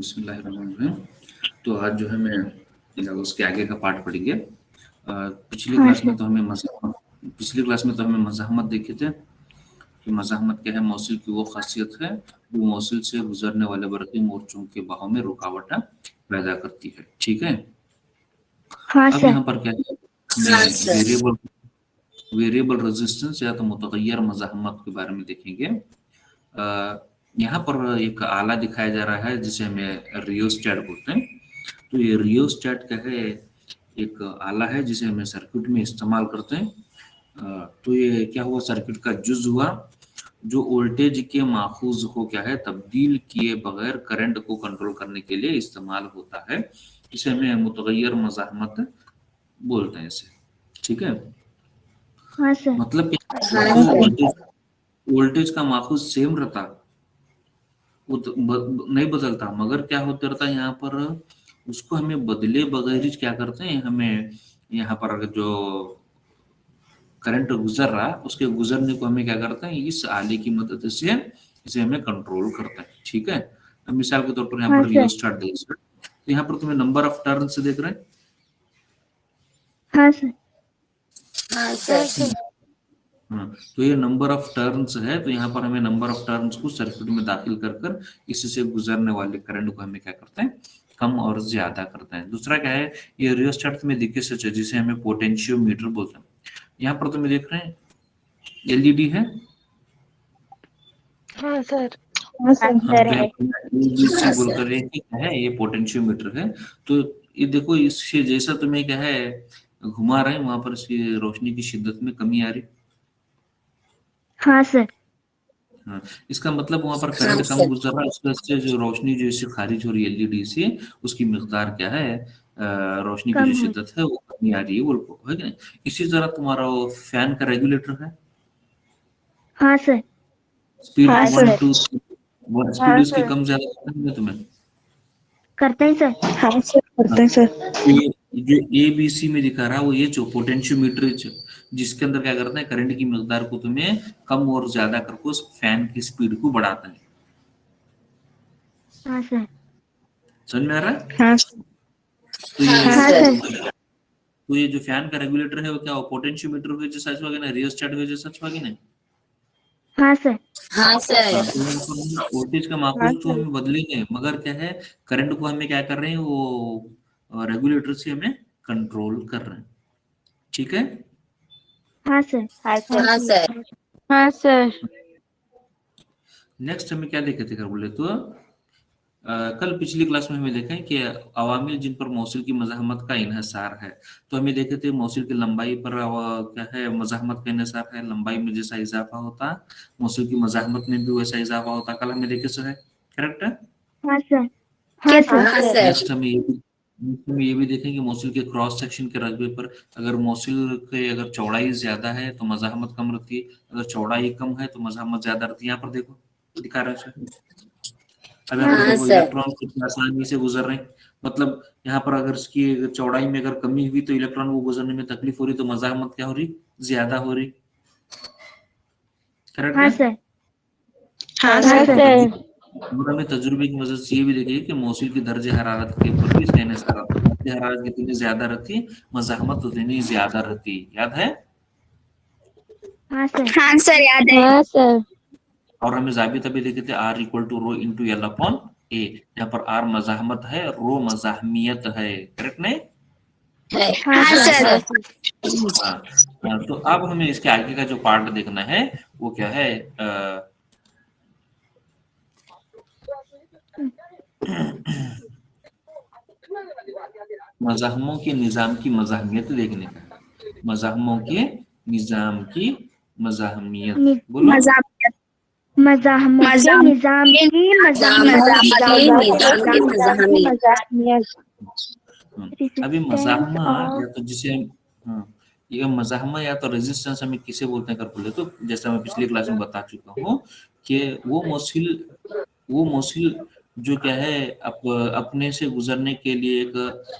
बिस्मिल्लाहिर्रहमानिर्रहीम। तो आज जो है मैं उसके आगे का पार्ट पढ़ेंगे। पिछली हाँ क्लास में सर। तो हमें मज़ाहमत देखे थे कि मज़ाहमत क्या है। मौसिल की वो खासियत है जो मौसिल से गुजरने वाले बरक़ी मोर्चों के बहाव में रुकावट पैदा करती है। ठीक है। हाँ अब सर। यहाँ पर क्या है, मैं वेरिएबल रेजिस्टेंस या तो मुतगय्यर मज़ाहमत के बारे में देखेंगे। यहाँ पर एक आला दिखाया जा रहा है जिसे हमें रियोस्टेट बोलते हैं। तो ये रियोस्टेट क्या है, एक आला है जिसे हमें सर्किट में इस्तेमाल करते हैं। तो ये क्या हुआ, सर्किट का जुज हुआ जो वोल्टेज के माखूज को क्या है तब्दील किए बगैर करंट को कंट्रोल करने के लिए इस्तेमाल होता है। इसे हमें मुतगय्यर मज़ाहमत बोलते हैं इसे। ठीक है। हाँ सर। मतलब वोल्टेज का माखूज सेम रहता, वो तो नहीं बदलता, मगर क्या होता रहता है यहाँ पर, उसको हमें बदले बगैर ही क्या करते हैं, हमें यहाँ पर अगर जो करंट गुजर रहा उसके गुजरने को हमें क्या करते हैं, इस आले की मदद से इसे हमें कंट्रोल करते हैं। ठीक है। अब मिसाल के तौर पर यहाँ हाँ पर सर। रियोस्टेट देखिए, तो यहाँ पर तुम्हें नंबर ऑफ टर्न्स देख रहे हैं। हाँ सर। हाँ, तो ये नंबर ऑफ टर्न्स है, तो यहाँ पर हमें नंबर ऑफ टर्न्स को सर्किट में दाखिल कर कर इससे गुजरने वाले करंट को हमें क्या करते हैं, कम और ज्यादा करते हैं। दूसरा क्या है, ये रियोस्टेट में दिखे सच है जिसे हमें पोटेंशियोमीटर बोलते हैं। यहाँ पर तुम्हें देख रहे हैं एलईडी है। हाँ सर। हाँ, तो यहाँ पर बोलकर ये पोटेंशियोमीटर है। तो ये देखो, इससे जैसा तुम्हें क्या है घुमा रहे हैं, वहां पर इसकी रोशनी की शिद्दत में कमी आ रही। हाँ सर। हाँ, इसका मतलब वहां पर करंट कम गुजर रहा है, उसकी वजह से जो रोशनी जो इससे खारिज हो रही है एलईडी से, उसकी मिकदार क्या है, रोशनी की कम जो हो। शिद्दत है वो कमी आ रही है, वो है कि नहीं। इसी तरह तुम्हारा वो फैन का रेगुलेटर है, हाँ सर। स्पीड हाँ वन सर। टू स्पीड उसकी कम ज्यादा करनी है तुम्हें। करते हैं सर। हाँ सर हाँ, करते हैं सर। तो ये जो ए बी सी में दिखा रहा है वो ये जो पोटेंशियोमीटर जिसके अंदर क्या करता है, करंट की मिकदार को तुम्हें कम और ज्यादा करके उस फैन की स्पीड को बढ़ाता है। हाँ सर। समझ में आ रहा है। हाँ तो ये हाँ सर। तो ये जो फैन का रेगुलेटर है वो क्या, पोटेंशियोमीटर हुए जो सच होगा ना, रियोस्टेट हुए जो सच होगी ना। हाँ सर। हाँ, तो वोल्टेज का मापूस तो हमें बदलेंगे, मगर क्या है, करंट को हमें क्या कर रहे हैं, वो रेगुलेटर से हमें कंट्रोल कर रहे हैं। ठीक है। हाँ सर। हाँ सर। नेक्स्ट हमें क्या देखे थे, कर बोले तो कल पिछली क्लास में हमें देखा है कि अवामिल जिन पर मौसिल की मज़ाहमत का इन्हसार है। तो हमें देखे थे मौसिल की लंबाई पर क्या है मज़ाहमत का इन्हसार है, लंबाई में जैसा इजाफा होता मौसिल की मज़ाहमत में भी वैसा इजाफा होता। कल हमें देखे सो है, करेक्ट है। हाँ सर। हाँ सर। नेक्स्ट हम ये भी देखें कि मौसिल के क्रॉस सेक्शन के रकबे पर अगर मौसिल के अगर चौड़ाई ज्यादा है तो मज़ाहमत कम रहती है, अगर चौड़ाई कम है तो मज़ाहमत ज्यादा रहती है। यहाँ पर देखो दिखा रहा है। अब यहाँ पर देखो इलेक्ट्रॉन कितनी आसानी से गुजर रहे हैं, मतलब यहाँ पर अगर इसकी चौड़ाई में अगर कमी हुई तो इलेक्ट्रॉन को गुजरने में तकलीफ हो रही, तो मज़ाहमत क्या हो रही, ज्यादा हो रही। करेक्ट हाँ है। सर। हाँ सर। और हमें तजुर्बे की मदद से ये भी देखिए कि मौसिल की दर्जे हरारत के ऊपर भी इसका इन्हिसार आता है। दर्जे हरारत जितनी ज्यादा रहती है मज़ाहमत उतनी ज्यादा रहती है। याद है। हाँ सर। हाँ सर याद है। हाँ सर। और हमें जाबिता भी देखे थे R equal to rho into L upon A. यहाँ पर R मज़ाहमत है, रो मज़ाहमियत है। करेक्ट नहीं। हाँ सर। हाँ, तो अब हमें इसके आगे का जो पार्ट देखना है वो क्या है, मज़ाहमों के निज़ाम की मज़ाहमियत देखने का। मज़ाहमों के निज़ाम की मज़ाहमियत बोलो। मज़ाहमत के निज़ाम की अभी मज़ाहमा या तो जिसे हाँ, ये मज़ाहमा या तो रेजिस्टेंस हमें किसे बोलते हैं कर बोले तो, जैसा मैं पिछली क्लास में बता चुका हूँ कि वो मौसिल जो क्या है अपने से गुजरने के लिए एक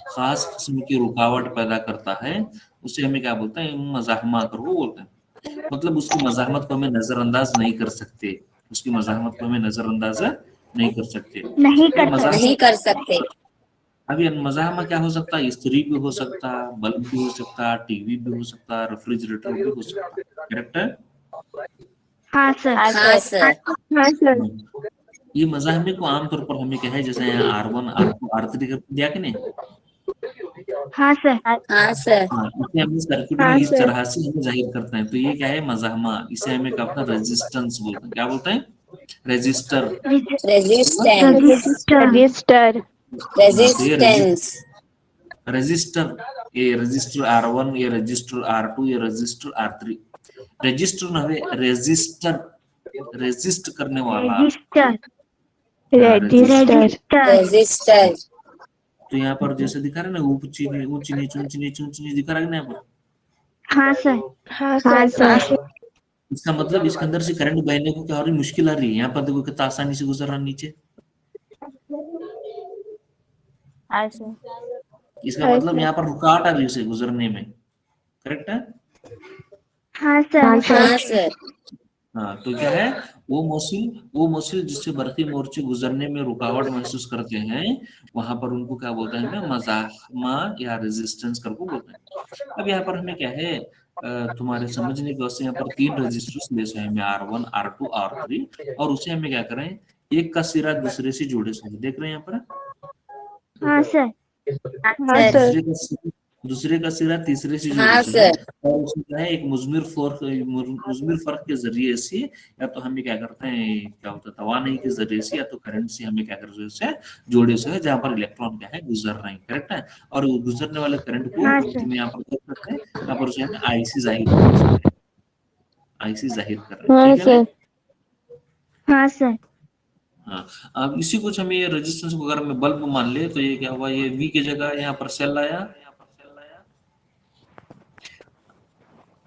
खास किस्म की रुकावट पैदा करता है, उसे हमें क्या बोलते हैं, मज़ाहमा कर वो बोलते हैं। मतलब उसकी मज़ाहमत को हमें नज़रअंदाज नहीं कर सकते, उसकी मज़ाहमत को हमें नज़रअंदाज नहीं कर सकते। नहीं ये मज़ाहमा नहीं कर सकते। अब ये मज़ाहमा क्या हो सकता है? स्त्री भी हो सकता, बल्ब भी हो सकता, टीवी भी हो सकता, रेफ्रिजरेटर भी हो सकता। करेक्ट है? हाँ सर। हाँ सर। हाँ सर। ये मज़ाहमे को आमतौर पर हमें क्या है, जैसे यहाँ R1 R2 R3 कर दिया कि नहीं? हाँ सर। हाँ सर। हाँ, इसे हम सर्किट में इस तरह से हम जाहिर करते हैं। तो ये क्या है? मज़ाहमा। इसे हमें क्या बोलते हैं? रेजिस्टेंस बोलते हैं। क्या बोलते हैं? रेजिस्टर। रेजिस्टेंस। रजिस्टर। तो ये रेजिस्टेंस। रजिस्टर, ये रजिस्टर R1, ये रजिस्टर R2, ये रजिस्टर R3। रजिस्टर नवे रेजिस्टर, रेजिस्ट करने वाला। रजिस्टर। हाँ, रजिस्टर। रेजिस्टर। तो यहाँ पर जैसे दिखा रहे ना, ऊंची नीच ऊंची नीच दिखा रहा है ना यहाँ पर। हाँ सर। हाँ सर। इसका मतलब इसके अंदर से करंट बहने को क्या हो रही, मुश्किल आ रही है। यहाँ पर देखो कितना आसानी से गुजर रहा है नीचे। इसका मतलब यहाँ पर रुकावट आ रही है उसे गुजरने में। करेक्ट है? हाँ सर। हाँ सर। हाँ, तो क्या है, वो मौसिल जिससे बरकी मोर्चे गुजरने में रुकावट महसूस करते हैं, वहां पर उनको क्या बोलते हैं? हमें मज़ाहमा या रेजिस्टेंस करके बोलते हैं। अब यहाँ पर हमें क्या है, तुम्हारे समझने के वास्ते यहाँ पर 3 रजिस्टर्स ले से हमें R1 R2 R3, और उसे हमें क्या करें, एक का सिरा दूसरे से जोड़े से। देख रहे हैं यहाँ पर? हाँ सर। दूसरे का सिरा तीसरे से हाँ जोड़े से है, सर। और उसमें क्या है, एक मुजमिर फर्क के जरिए से, या तो हमें क्या करते हैं, क्या होता है, तवानाई के जरिए से, या तो करंट से हमें क्या करते हैं, जोड़े से है, जहाँ पर इलेक्ट्रॉन क्या है, गुजर रहे हैं। करेक्ट है? और गुजरने वाले करंट को हाँ हमें यहाँ पर क्या करते हैं, यहाँ पर उसे हमें आईसी जाहिर कर सकते हैं। आईसी जाहिर कर रहे हैं, ठीक है ना? हाँ सर। हाँ, अब इसी कुछ हमें ये रेजिस्टेंस को अगर मैं बल्ब मान ले, तो ये क्या हुआ, ये V की जगह यहाँ पर सेल आया,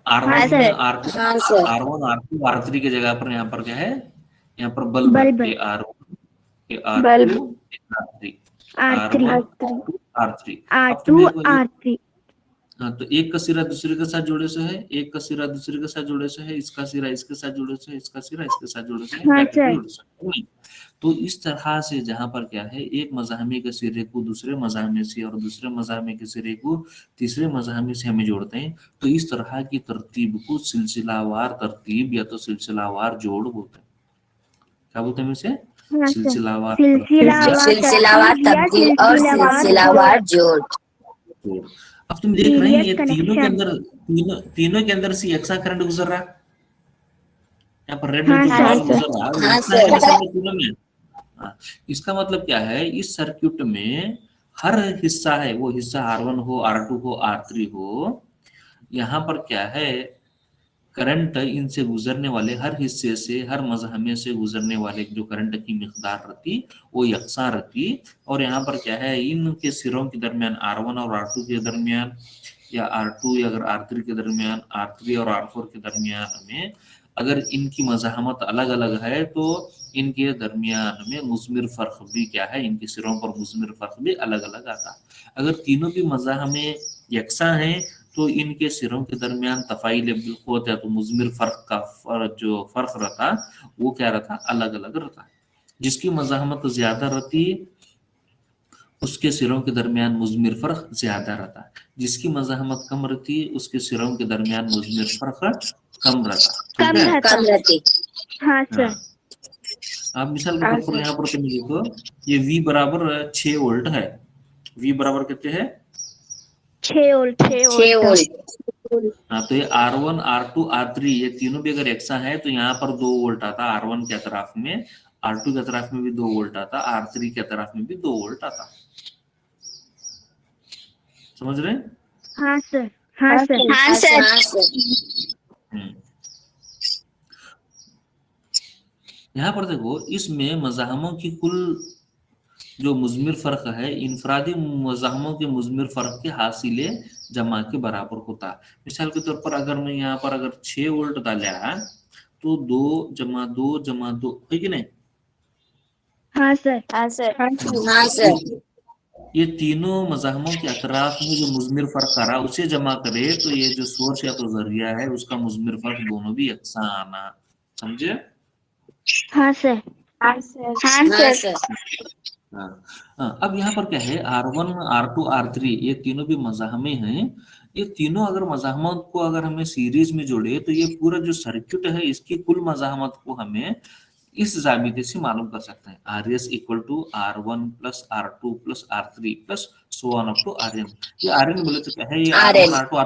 हाँ R1 सर। R2 हाँ सर। R1 R2 R3 की जगह पर यहाँ पर क्या है, यहाँ पर बल्ब है। ये R1, ये R2, ये R3, R3 R1 R3। अब तुम R2 देखो, R3। हाँ, तो एक का सिरा दूसरे के साथ जोड़े से है, एक का सिरा दूसरे के साथ जोड़े से है, इसका सिरा इसके साथ जोड़े से है, इसका सिरा इसके साथ जोड़े से है, हाँ ब्रैकेट में सर। जोड़े से है। तो इस तरह से जहां पर क्या है, एक मज़ाहमे के सिरे को दूसरे मज़ाहमे से, और दूसरे मज़ाहमे के सिरे को तीसरे मज़ाहमे से हमें जोड़ते हैं, तो इस तरह की तरतीब को सिलसिलावार तरतीब या तो सिलसिलावार जोड़ बोलते हैं। क्या बोलते हैं इसे? हाँ सर। सिलसिलावार सिलसिलावार तब्दील और सिलसिलावार जोड़। जोड़। अब तुम देख रहे हैं, ये सीरियस तीनों के कनेक्शन। अंदर, तीनों के अंदर से यकसा करंट गुजर रहा है। यहाँ पर रेड में हाँ जो सर। बॉल गुजर रहा है, वो हाँ इतना है सर। जैसे में तीनों में। हाँ, इसका मतलब क्या है, इस सर्किट में हर हिस्सा है, वो हिस्सा R1 हो, R2 हो, R3 हो, यहाँ पर क्या है, करंट इनसे गुजरने वाले हर हिस्से से, हर मजहमे से गुजरने वाले जो करंट की मिकदार रहती, वो यकसा रहती। और यहाँ पर क्या है, इनके सिरों के दरमियान R1 और R2 के दरमियान, या R2 या अगर R3 के दरमियान, R3 और R4 के दरमियान में अगर इनकी मज़ाहमत अलग अलग है, तो इनके दरमियान में मुज़मिर फ़र्क भी क्या है, इनके सिरों पर मुज़मिर फ़र्क भी अलग अलग आता है। अगर तीनों भी मज़ाहमें यकसा हैं, तो इनके सिरों के दरमियान तफ़ाइल बिल्कुल, या तो मुज़मिर फ़र्क का जो फ़र्क रहता, वो क्या रहता, अलग अलग रहता। जिसकी मज़ाहमत ज़्यादा रहती, उसके सिरों के दरमियान मुज़मिर फ़र्क ज़्यादा रहता है। जिसकी मज़ाहमत कम रहती, उसके सिरों के दरमियान मुज़मिर फ़र्क कम रहता। ठीक कम है? रहता। कम रहती। हाँ सर। हाँ, आप मिसाल के तौर पर यहाँ पर तुम देखो, ये V बराबर 6 वोल्ट है। V बराबर कितने है? 6 वोल्ट। 6 वोल्ट। हाँ, तो ये R1 R2 R3 ये तीनों भी अगर एकसा है, तो यहाँ पर 2 वोल्ट आता R1 के अतराफ में, R2 के अतराफ में भी 2 वोल्ट आता, R3 के अतराफ में भी 2 वोल्ट आता। समझ रहे हैं? हाँ सर। हाँ सर। हाँ सर। यहाँ पर देखो, इसमें मज़ाहमों की कुल जो मुज़मिर फ़र्क है, इनफरादी मज़ाहमों के मुज़मिर फ़र्क के हासिले जमा के बराबर होता। मिसाल के तौर पर अगर मैं यहाँ पर अगर 6 वोल्ट डाला, तो 2 जमा 2 जमा 2 है कि नहीं? हाँ सर। हाँ सर। ये तीनों मज़ाहमों के अतराफ में जो मुज़मिर फ़र्क आ रहा, उसे जमा करे, तो ये जो सोर्स या तो जरिया है, उसका मुज़मिर फ़र्क दोनों भी यकसा आना। समझे? हाँ सर। हाँ सर। अब यहाँ पर क्या है, R1, R2, R3 ये तीनों भी मज़ाहमे हैं। ये तीनों अगर मज़ाहमत को अगर हमें सीरीज में जोड़े तो ये पूरा जो सर्किट है इसकी कुल मज़ाहमत को हमें इस जाबिते से मालूम कर सकते हैं। RS equal to R1 plus R2 plus R3 plus so on up to RN। ये RN बोले तो क्या है, ये R1 R2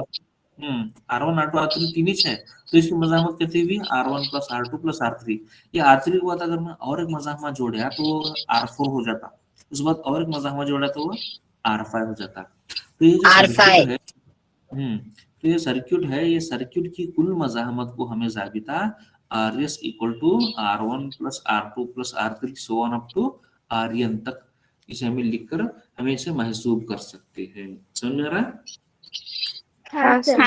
R1 R2 R3 तीन ही है, तो इसकी मज़ाहमत कितनी हुई, R1 plus R2 plus R3। ये R3 के बाद अगर मैं और एक मज़ाहमत जोड़ा तो R4 हो जाता, उसके बाद और एक मज़ाहमत जोड़ा तो वो R5 हो जाता। तो ये जो सर्किट है, तो ये सर्किट है, ये सर्किट की कुल मज़ाहमत को हमें जाबिता RS equal to R1 plus R2 plus R3 so on up to RN तक इसे हमें लिखकर हमें इसे महसूब कर सकते हैं। समझ में आ रहा है? हाँ सर।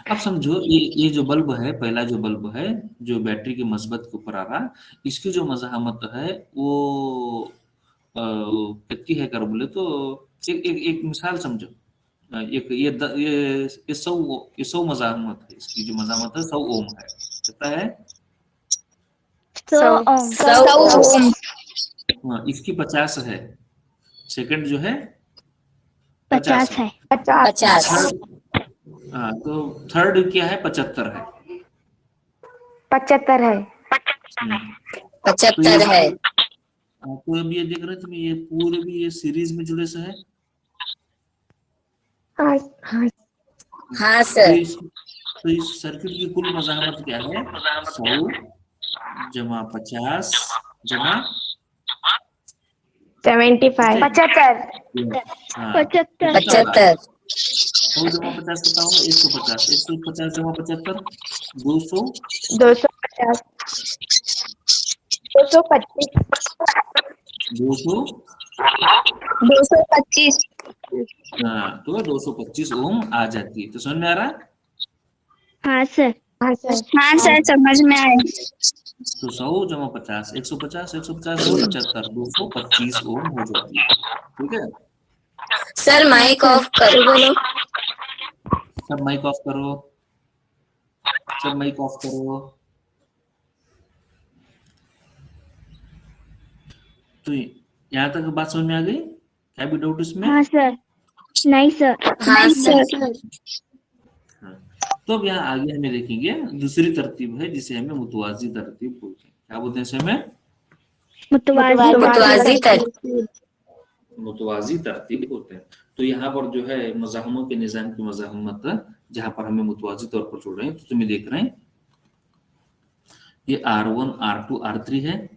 अब समझो ये जो बल्ब है, पहला जो बल्ब है जो बैटरी के मस्बत के ऊपर आ रहा, इसकी जो मज़ाहमत है वो कितनी है कर बोले तो एक मिसाल समझो। एक ये 100 मज़ाहमत है, इसकी जो मज़ाहमत है 100 ओम है। कितना है? 100 ओम। हाँ, इसकी 50 है। सेकंड जो है 50 है। 50। हाँ, तो थर्ड क्या है, 75 है। 75 है। 75 है। तो अब ये देख रहे तुम, ये पूरे भी ये सीरीज में जुड़े से है। हाँ सर। तो इस सर्किट की कुल मज़ाहमत क्या है, 100 जमा 50 जमा 75। 75। 75। 100 जमा 50 कितना होगा, 150। 150 जमा 75 200। 250। 225। 225। हाँ, तो 225 ओम आ जाती है। तो समझ में आ रहा? हाँ सर। हाँ सर, समझ में आया। तो 100 जमा 50 150 150 75 225 ओम हो जाती है। ठीक है सर, माइक ऑफ करो। बोलो। सब माइक ऑफ करो, सब माइक ऑफ करो। तो यहाँ तक बात समझ में आ गई? क्या भी डाउट इसमें? हाँ सर। नहीं सर। हाँ सर। तो अब यहाँ आगे हमें देखेंगे दूसरी तरतीब है जिसे हमें मुतवाजी तरतीब बोलते हैं। क्या बोलते हैं इसे हमें? मुतवाजी तरतीब। मुतवाजी तरतीब बोलते हैं। तो यहाँ पर जो है मज़ाहमों के निज़ाम की मज़ाहमत जहाँ पर हमें मुतवाजी तौर पर जोड़ रहे हैं, तो तुम्हें देख रहे हैं ये R1 R2 R3 है।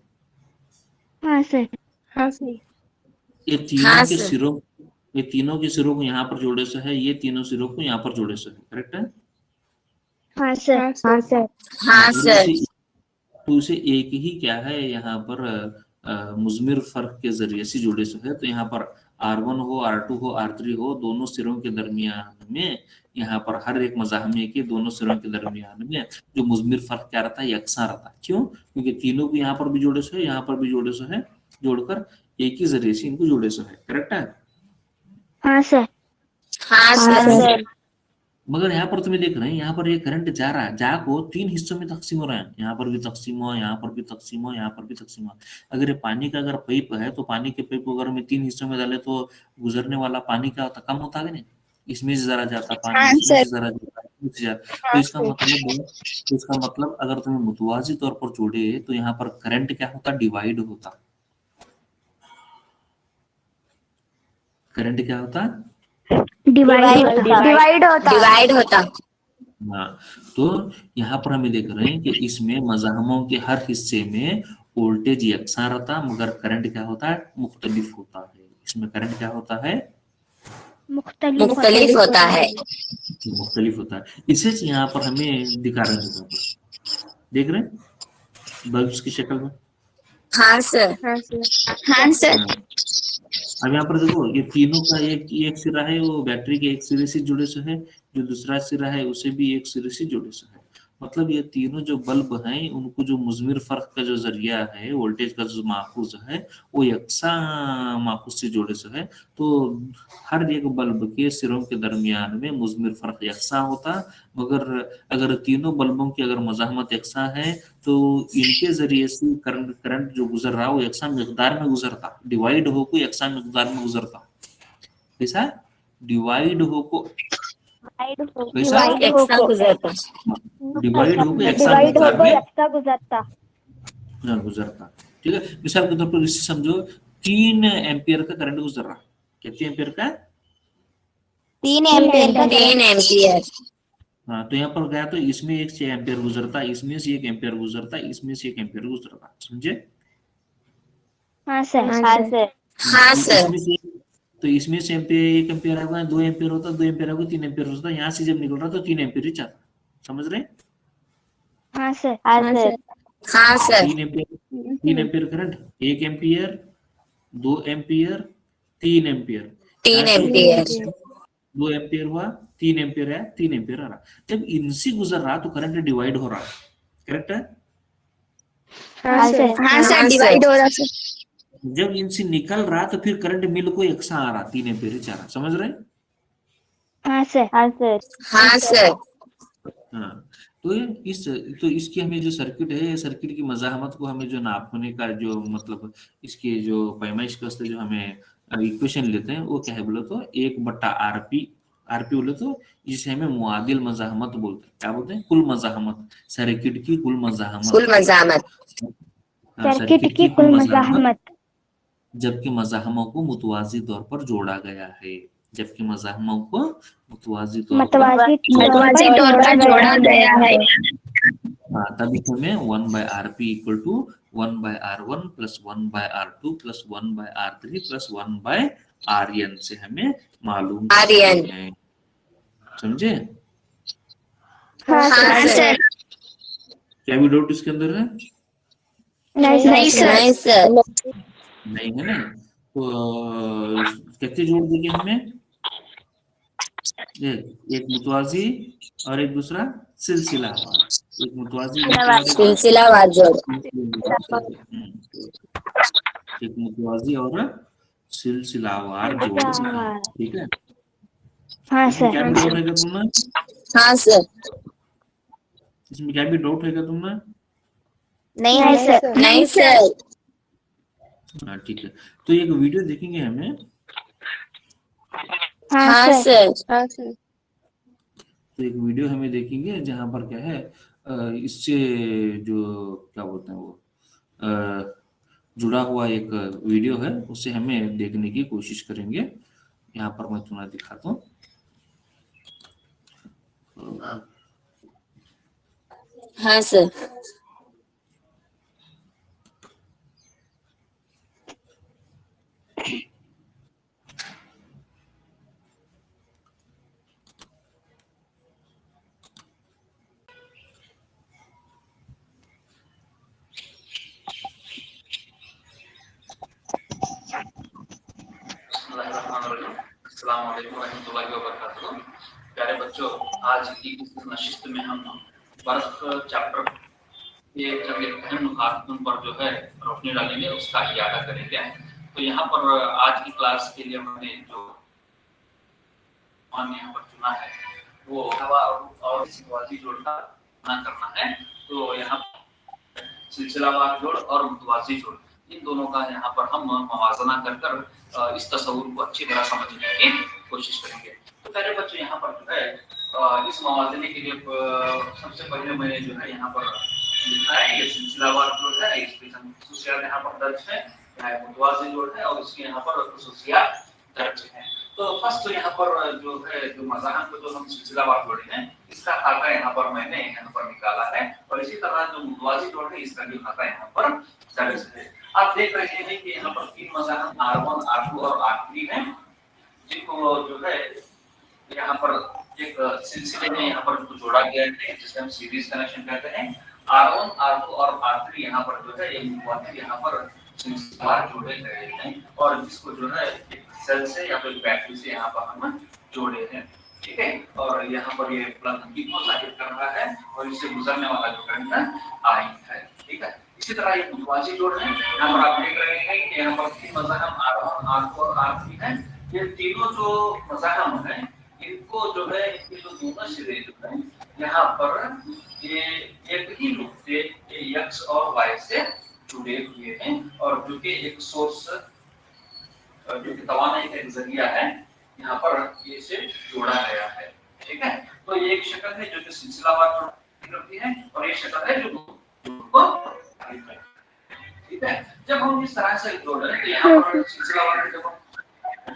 हाँ सर। हाँ सर। ये तीनों के सिरों को यहाँ पर जोड़े से है, ये तीनों सिरों को यहाँ पर जोड़े से है। करेक्ट है? हाँ सर। हाँ सर। हाँ सर। तो उसे एक ही क्या है यहाँ पर मुज़मिर फर्क के जरिए से जुड़े से है। तो यहाँ पर R1 हो R2 हो R3 हो, दोनों सिरों के दरमियान में यहाँ पर हर एक मज़ाहमे के दोनों सिरों के दरमियान में जो मुज़मिर फर्क क्या रहता है, यकसा रहता है। क्यों? क्योंकि तीनों को यहाँ पर भी जोड़े से है, यहाँ पर भी जोड़े से है, जोड़कर एक ही जरिए से इनको जोड़े से है। करेक्ट है? हाँ सर। हाँ सर। मगर यहाँ पर तुम्हें देख रहे हैं, यहाँ पर ये करंट जा रहा है, जा को 3 हिस्सों में तकसीम हो रहा है। यहाँ पर भी तकसीम हो, यहाँ पर भी तकसीम हो, यहाँ पर भी तकसीम हो। अगर ये पानी का अगर पाइप है तो पानी के पाइप को अगर मैं 3 हिस्सों में डाले तो गुजरने वाला पानी क्या होता, कम होता है नहीं? इसमें से जरा जाता पानी, इसमें से जरा जाता, इसमें से जाता। तो इसका मतलब अगर तुम्हें मुतवाजी तौर पर जोड़े तो यहाँ पर करंट क्या होता, डिवाइड होता। करंट क्या होता, डिवाइड होता। हाँ। तो यहाँ पर हमें देख रहे हैं कि इसमें मज़ाहमों के हर हिस्से में वोल्टेज यकसा रहता, मगर करंट क्या होता है, मुख्तलिफ होता है। इसमें करंट क्या होता है, मुख्तलिफ होता है। मुख्तलिफ होता है। इसे यहाँ पर हमें दिखा रहे हैं, देख रहे हैं बल्ब की शक्ल में। हाँ सर। हाँ सर। अब यहाँ पर देखो, ये तीनों का एक सिरा है वो बैटरी के एक सिरे से जुड़े से है, जो दूसरा सिरा है उसे भी एक सिरे से जुड़े से है। मतलब ये तीनों जो बल्ब हैं उनको जो मुजमिर फर्क का जो जरिया है, वोल्टेज का जो माखूज है, वो यकसा माखूज से जोड़े से है। तो हर एक बल्ब के सिरों के दरमियान में मुजमिर फर्क यकसा होता। मगर अगर तीनों बल्बों की अगर मज़ाहमत यकसा है तो इनके जरिए से करंट करंट जो गुजर रहा वो यकसा मिकदार में गुजरता, डिवाइड हो को यकसा मिकदार में गुजरता। कैसा डिवाइड हो को, कैसा एक साथ गुजरता। डिवाइड हो को यकसा डिवाइड मिकदार होकर में यकसा गुजरता। गुजरता। ठीक है, मिसाल के तौर पर इसे समझो 3 एम्पियर का करंट गुजर रहा। कितने एम्पियर का? 3 एम्पियर का 3 एम्पियर। हाँ, तो यहाँ पर गया तो इसमें एक 6 एम्पियर गुजरता, इसमें से 1 एम्पियर गुजरता, इसमें से 1 एम्पियर गुजरता। समझे? हाँ सर। हाँ तो सर। इसमें से एम्पियर 1 एम्पियर आएगा, 2 एम्पियर होता, 2 एम्पियर आएगा, 3 एम्पियर होता। यहाँ से जब निकल रहा तो 3 एम्पियर ही चाहता। समझ रहे? हाँ सर। हाँ sir. 3 ampere current, 1 ampere, 2 ampere, 3 ampere. 3 ampere. 2 ampere हुआ, 3 एम्पियर है, 3 एम्पियर आ रहा। जब इनसे गुजर रहा तो करंट डिवाइड हो रहा। करेक्ट है? हाँ सर। हाँ सर, डिवाइड हो रहा सर। जब इनसे निकल रहा तो फिर करंट मिल को यकसा आ रहा, 3 एम्पियर ही चाह रहा। समझ रहे? हाँ सर। हाँ सर। हाँ, तो इस तो इसकी हमें जो सर्किट है, सर्किट की मज़ाहमत को हमें जो नापने का जो मतलब इसके जो पैमाइश का वास्ते जो हमें इक्वेशन लेते हैं वो क्या है बोले तो 1/RP। आरपी बोले तो जिसे हमें मुआदिल मज़ाहमत बोलते हैं। क्या बोलते हैं? कुल मज़ाहमत, सर्किट की कुल मज़ाहमत। कुल मज़ाहमत। हाँ, सर्किट की कुल मज़ाहमत। जबकि मज़ाहमों को मुतवाज़ी तौर पर जोड़ा गया है। जबकि मज़ाहमों को मुतवाज़ी तौर पर जोड़ा गया है। हाँ, तभी हमें 1/RP equal to 1/R1 plus 1/R2 plus 1/R3 plus 1/RN से हमें मालूम RN। है। समझे? हाँ सर। क्या भी डाउट इसके अंदर है? नहीं सर। नहीं है ना? तो कैसे जोड़ देंगे हमें? एक मुतवाजी और एक दूसरा सिलसिलावार। एक मुतवाजी सिलसिलावार जोड़। एक मुतवाजी और सिलसिलावार जोड़। ठीक है? हाँ इसमें क्या सर। भी डाउट है तुम्हें? हाँ सर। इसमें क्या भी डाउट है तुम्हें? नहीं सर। नहीं सर। हाँ, ठीक है। तो एक वीडियो देखेंगे हमें। हाँ सर। तो एक वीडियो हमें देखेंगे जहां पर क्या है इससे जो क्या बोलते हैं वो जुड़ा हुआ एक वीडियो है, उसे हमें देखने की कोशिश करेंगे। यहाँ पर मैं तुम्हें दिखाता हूँ। हाँ सर। प्यारे बच्चों, आज की इस नशिस्त में हम वर्क चैप्टर के जब एक अहम नुकातों पर जो है रोशनी डालेंगे, उसका इयादा करेंगे। तो यहाँ पर आज की क्लास के लिए हमने जो यहाँ पर चुना है वो हवा और सिलसिलावार जोड़ का करना है। तो यहाँ सिलसिलावार जोड़ और मुतवाज़ी जोड़, इन दोनों का यहाँ पर हम मवाजना कर इस तस्वुर को अच्छी तरह समझने की कोशिश करेंगे। तो पहले बच्चों यहाँ पर जो है इस मवाजने के लिए सबसे पहले मैंने जो है यहाँ पर लिखा है ये सिलसिलावार जोड़ है, इसकी खसूसियात यहाँ पर दर्ज है, मुतवाज़ी जोड़ है और इसके यहाँ पर खसूसियात दर्ज है। तो फर्स्ट यहाँ पर जो है जो मज़ाहम को जो हम सिलसिलावार जोड़े हैं इसका खाका यहाँ पर मैंने यहाँ पर निकाला है, और इसी तरह जो मुतवाज़ी जोड़ है इसका भी खाता यहाँ पर दर्ज है। आप देख रहे हैं कि यहाँ पर 3 मज़ाहम R1, R2 और R3 हैं, जिनको जो है यहाँ पर एक सिलसिले में यहाँ पर जोड़ा गया है, जिसे हम सीरीज कनेक्शन कहते हैं। R1, R2 और R3 यहाँ पर जो है ये मुतवाज़ी यहाँ पर सिलसिलेवार जोड़े गए हैं, और जिसको जो है सेल से या फिर बैटरी से यहाँ पर हम जोड़े हैं। ठीक है। और यहाँ पर ये प्लस V को जाहिर कर रहा है और इससे गुजरने वाला जो करंट I है, ठीक है। इसी तरह ये मुतवाज़ी जोड़ है, यहाँ पर आप देख रहे हैं कि यहाँ पर तीन मज़ाहम R1, R2 और R3 है। ये तीनों जो मज़ाहम है इनको जो है इनके जो दोनों सिरे जो है यहाँ पर ये एक ही नुक्ते X और Y से जुड़े हुए हैं और जो कि एक सोर्स जो कि तवानाई का एक जरिया है यहाँ पर ये से जोड़ा गया है, ठीक है। तो ये एक शक्ल है जो कि सिलसिलावार करती है और ये शक्ल है जो को ठीक है। जब हम इस तरह से जोड़ रहे हैं तो यहाँ पर सिलसिलावार जब हम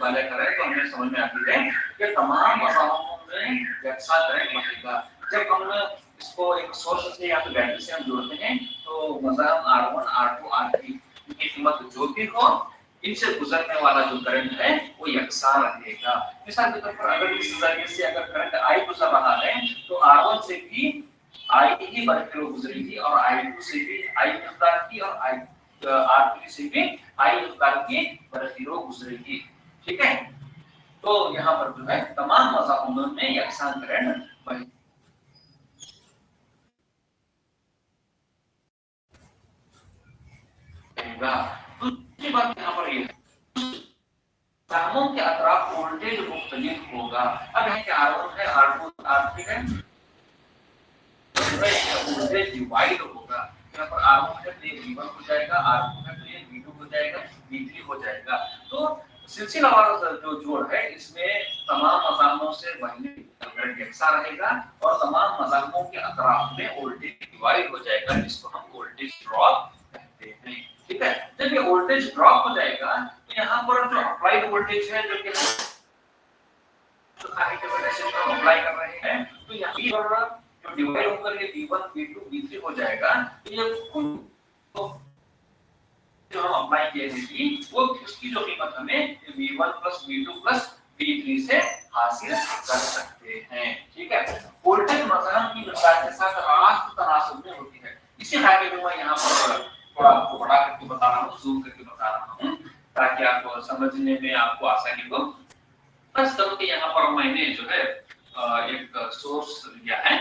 वाले करें तो हमें समझ में आती है कि तमाम मसालों में यकसा करंट बनेगा। जब हम इसको एक सोर्स से या तो बैटरी से हम जोड़ते हैं तो मज़ाहम R1, R2, R3 की कीमत जो भी हो इनसे गुजरने वाला जो करंट है वो यकसा रहेगा। मिसाल के तौर पर अगर इस जरिए से अगर करंट I गुजर रहा है तो R1 से भी I ही बराबर गुजरेगी और I2 से भी I मिकदार की और R3 से भी I मिकदार की बराबर गुजरेगी, ठीक है। तो यहाँ पर जो है तमाम मज़ाहमों में यकसा करंट बनेगा। दूसरी बात यहाँ पर ये मज़ाहमों के अतराफ वोल्टेज मुख्तलिफ होगा। अब यहाँ क्या R1 है, R2, R3 है, वोल्टेज डिवाइड होगा। यहाँ पर R1 है तो ये V1 हो जाएगा, R2 है तो ये V2 हो जाएगा, V3 हो जाएगा। तो सिलसिलावार जो जोड़ है इसमें तमाम मज़ाहमों से बहने करंट यकसा रहेगा और तमाम मज़ाहमों के अतराफ में वोल्टेज डिवाइड हो जाएगा, जिसको हम वोल्टेज ड्रॉप कहते हैं, ठीक है। जब ये वोल्टेज ड्रॉप हो जाएगा तो यहाँ पर जो अप्लाइड वोल्टेज है जो कि अप्लाई कर रहे हैं तो यहाँ पर जो डिवाइड होकर ये V1, V2, V3 हो जाएगा। तो ये जो हम अप्लाई किए थे वो उसकी जो कीमत हमें V1 + V2 + V3 से हासिल कर सकते हैं, ठीक है। वोल्टेज मज़ाहम की मिकदार के साथ रास्त तनासुब में होती है। इसी हाके में मैं यहाँ पर थोड़ा आपको बड़ा करके बता रहा हूँ, जूम करके बता रहा हूँ ताकि आपको समझने में आपको आसानी हो। बस करो कि यहाँ पर मैंने जो है एक सोर्स लिया है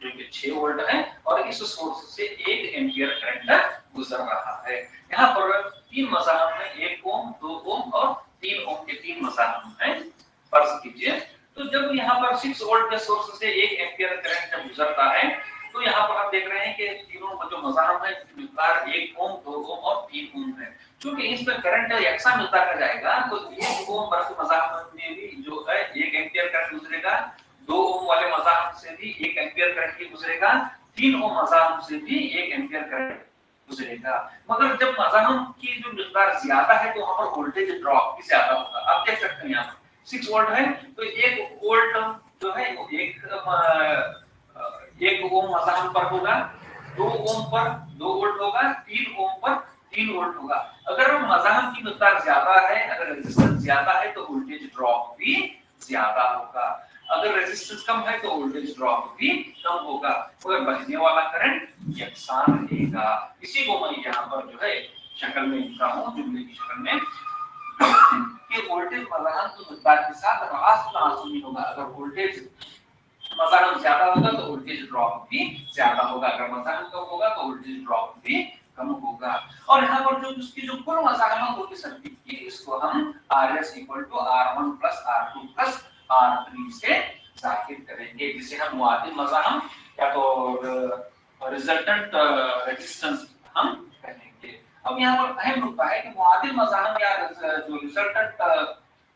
जो कि 6 वोल्ट है और इस सोर्स से 1 एम्पीयर करंट गुजर रहा है। यहाँ पर तीन मज़ाहम है, 1 ओम, 2 ओम और 3 ओम के तीन मज़ाहम हैं। फर्ज कीजिए तो जब यहाँ पर 6 वोल्ट के सोर्स से 1 एम्पीयर करंट गुजरता है तो यहाँ पर आप देख रहे हैं कि तीनों जो मज़ाहम है उसकी मिकदार 1 ओम, 2 ओम और 3 ओम है। क्योंकि इसमें करंट यकसा मिलता रह जाएगा तो 1 ओम वर्ग मज़ाहम में भी जो है 1 एम्पीयर करंट गुजरेगा, 2 ओम वाले मज़ाहम से भी 1 एम्पीयर करंट गुजरेगा, 3 ओम मज़ाहम से भी 1 एम्पीयर करंट गुजरेगा। मगर जब मज़ाहम की जो मिकदार ज्यादा है तो वहां पर वोल्टेज ड्रॉप भी ज्यादा होगा। आप देख सकते हैं यहाँ पर 6 वोल्ट है तो 1 वोल्ट जो है वो 1 ओम मज़ाहम पर होगा, 2 ओम पर 2 वोल्ट होगा, 3 ओम पर 3 वोल्ट होगा। अगर मज़ाहम की मिकदार ज्यादा है, अगर रेजिस्टेंस ज्यादा है तो वोल्टेज ड्रॉप भी ज्यादा होगा। अगर रेजिस्टेंस कम है तो वोल्टेज ड्रॉप भी कम होगा मगर बहने वाला करंट यकसान रहेगा। इसी को मैं यहाँ पर जो है शक्ल में लिखा हूँ, जुमले की शक्ल में कि वोल्टेज मज़ाहम की मिकदार के साथ रास्त तनासुबी होगा। अगर वोल्टेज मज़ाहम ज्यादा होगा तो वोल्टेज ड्रॉप भी ज्यादा होगा, अगर मज़ाहम कम होगा तो वोल्टेज ड्रॉप भी कम होगा। और यहाँ पर जो उसकी जो कुल मज़ाहम होगी सर्किट की इसको हम RS = R1 + R2 + R3 से जाहिर करेंगे, जिसे हम मुआदिल मज़ाहम या तो रिजल्टेंट रेजिस्टेंस हम कहेंगे। अब यहाँ पर अहम नुकता है कि मुआदिल मज़ाहम या जो रिजल्टेंट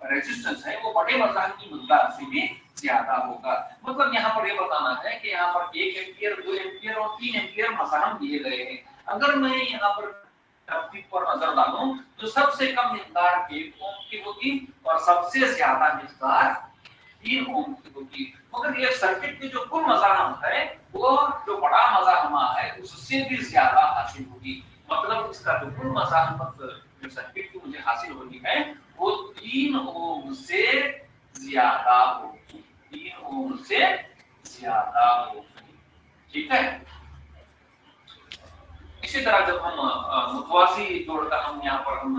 रेजिस्टेंस है वो बड़े मज़ाहम की मिकदार से भी ज्यादा होगा। मतलब यहाँ पर ये बताना है कि यहाँ पर 1 एम्पीयर, 2 एम्पीयर और 3 एम्पीयर मज़ाहम दिए गए हैं। अगर मैं यहाँ पर तरतीब पर नजर डालूं तो सबसे कम मिकदार 1 ओम की होगी और सबसे ज्यादा मिकदार 3 ओम की होगी। मगर ये सर्किट की जो कुल मज़ाहम है वो जो बड़ा मज़ाहम है उससे भी ज्यादा हासिल होगी। मतलब इसका जो कुल मज़ाहम जो सर्किट की मुझे हासिल होनी है वो 3 ओम से ज्यादा होगी, 3 ओम से ज्यादा होगी, ठीक है। इसी तरह जब हम मुतवाज़ी जोड़ का हम यहाँ पर हम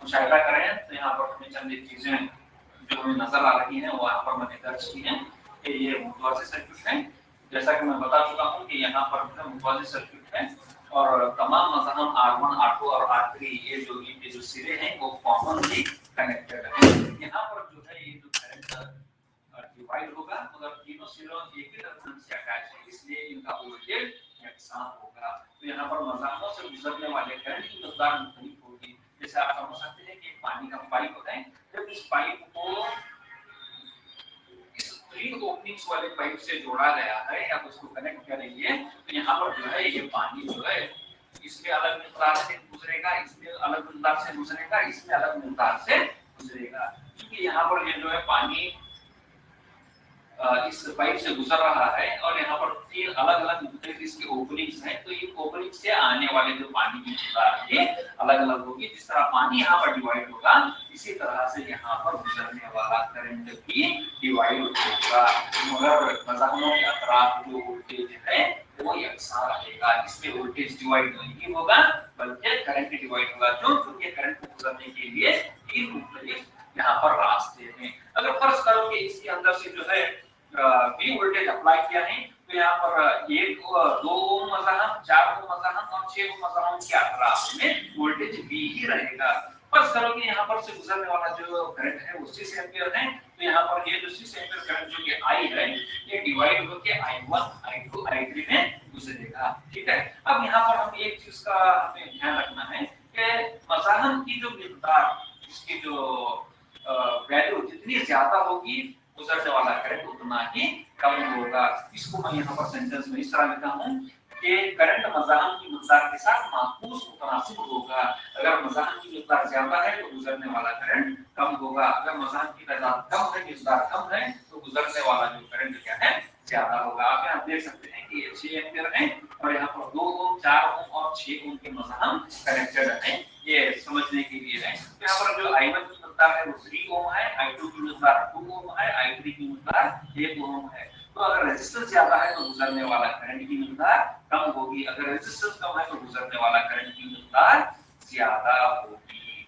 मुशाहिदा करें तो यहाँ पर हमें चंद चीजें जो हमें नजर आ रही हैं वो यहाँ पर मैंने दर्ज की हैं। कि ये मुतवाज़ी सर्किट है। जैसा कि मैं बता चुका हूँ कि यहाँ पर जो है मुतवाज़ी सर्किट है और तमाम मज़ाहम R1, R2 और R3 ये जो सिरे हैं वो कॉमनली कनेक्टेड है। यहाँ पर जो है ये जो करंट डिवाइड होगा मगर तीनों सिरों एक ही रेजिस्टेंस से अटैच है, इसलिए इनका वोल्टेज यकसान होगा। तो यहाँ पर मज़ाहमों से गुजरने वाले करंट की मकदार मुख्तलिफ होगी। जैसे आप समझ सकते हैं कि पानी का पाइप है, जब इस पाइप को इस 3 ओपनिंग्स वाले पाइप से जोड़ा गया है या उसको कनेक्ट करेंगे तो यहाँ पर जो है ये पानी जो है इसमें अलग मिकदार से गुजरेगा, इसमें अलग मिकदार से गुजरेगा, इसमें अलग मिकदार से गुजरेगा। क्योंकि यहाँ पर ये जो है पानी इस पाइप से गुजर रहा है और यहाँ पर 3 अलग-अलग इसके ओपनिंग्स हैं, तो ये ओपनिंग से आने वाले जो पानी की मिकदार है अलग-अलग होगी। जिस तरह पानी यहाँ पर डिवाइड होगा इसी तरह से यहाँ पर गुजरने वाला करंट भी डिवाइड होगा, मगर मज़ाहमों के अतराफ जो वोल्टेज है वो यकसा रहेगा। इसमें वोल्टेज डिवाइड नहीं होगा बल्कि करंट डिवाइड होगा, क्योंकि करंट को गुजरने के लिए 3 मुख्तलिफ यहाँ पर रास्ते हैं। अगर फर्ज करो कि इसके अंदर से जो है भी वोल्टेज अप्लाई किया है तो यहाँ पर 1, 2 ओम मज़ाहम, 4 ओम मज़ाहम और 6 ओम मज़ाहम के अतराफ में वोल्टेज भी ही रहेगा। फर्ज करो कि यहाँ पर से गुजरने वाला जो करंट है वो 6 एम्पीयर है, तो यहाँ पर ये जो 6 एम्पीयर करंट जो कि I है ये डिवाइड होकर I1, I2, I3 में गुजरेगा। ठीक है, अब यहाँ पर हम एक चीज का हमें ध्यान रखना है कि मज़ाहम की जो मिकदार, इसकी जो वैल्यू जितनी ज्यादा होगी गुजरने वाला करंट उतना ही कम होगा। इसको मैं यहाँ पर सेंटेंस में इस तरह लिखा हूँ कि करंट मज़ाहम की मिकदार के साथ माकूस मुतनासिब होगा। अगर मज़ाहम की मिकदार ज्यादा है तो गुजरने वाला करंट कम होगा, अगर मज़ाहम की तादाद कम है, मिकदार कम है तो गुजरने वाला जो करंट क्या है ज्यादा होगा। आप यहाँ देख सकते हैं कि ये 6 एम्पीयर है और यहाँ पर 2 ओम, 4 ओम और 6 ओम के मज़ाहम कनेक्टेड है, ये समझने के लिए है। यहाँ पर जो I1 की मिकदार है वो 3 ओम है, I2 की मिकदार 2 ओम है, I3 की मिकदार 1 ओम है। तो अगर रेजिस्टेंस ज्यादा है तो गुजरने वाला करंट की मिकदार कम होगी, अगर रेजिस्टेंस कम है तो गुजरने वाला करंट की मिकदार ज्यादा होगी।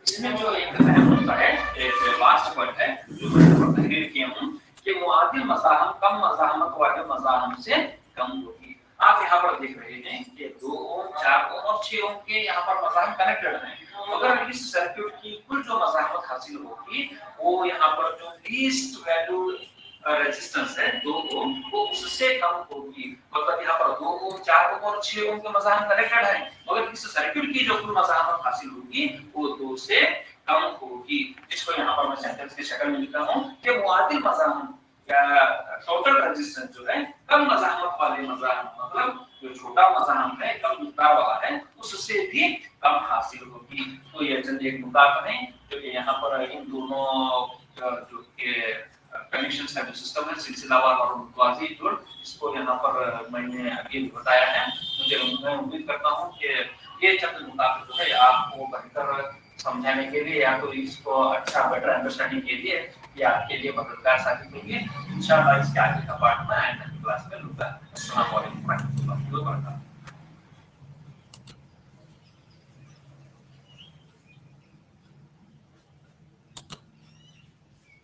इसमें जो एक अहम मुद्दा है, एक लास्ट पॉइंट है जो मैं तहरीर किया हूं कि मुआदिल मज़ाहम कम मज़ाहमत वाले मज़ाहम से कम होगी। आप यहाँ पर देख रहे हैं कि 2 ओम, 4 ओम और 6 ओम के यहाँ पर मज़ाहम कनेक्टेड हैं, मगर इस सर्किट की कुल जो मज़ाहमत हासिल होगी वो यहाँ पर जो लीस्ट वैल्यू रेजिस्टेंस है 2 ओम वो उससे कम होगी। मतलब यहाँ पर 2 ओम, 4 ओम और 6 ओम के मज़ाहम कनेक्टेड हैं, मगर इस सर्किट की जो कुल मज़ाहमत हासिल होगी वो 2 से कम होगी। इसको यहाँ पर मैं सेंटेंस की शक्ल में लिखा हूँ कि मुआदिल मज़ाहम या टोटल रेजिस्टेंस जो है कम मज़ाहमत वाले मज़ाहम, मतलब जो छोटा मज़ाहम है, कम मिकदार वाला है, उससे भी कम हासिल होगी। तो ये चंद एक मुद्दा है जो कि यहाँ पर इन दोनों जो के कनेक्शन का जो सिस्टम है सिलसिलावार और मुतवाज़ी जोड़, इसको यहाँ पर मैंने अभी बताया है। मैं उम्मीद करता हूँ कि ये चंद मुद्दा जो है आपको बेहतर समझाने के लिए या तो इसको अच्छा बेटर अंडरस्टैंडिंग के लिए या आपके लिए मददगार साबित होंगे। इंशाअल्लाह इसके आगे का पार्ट में आने वाली क्लास में लूंगा। अस्सलाम वालेकुम।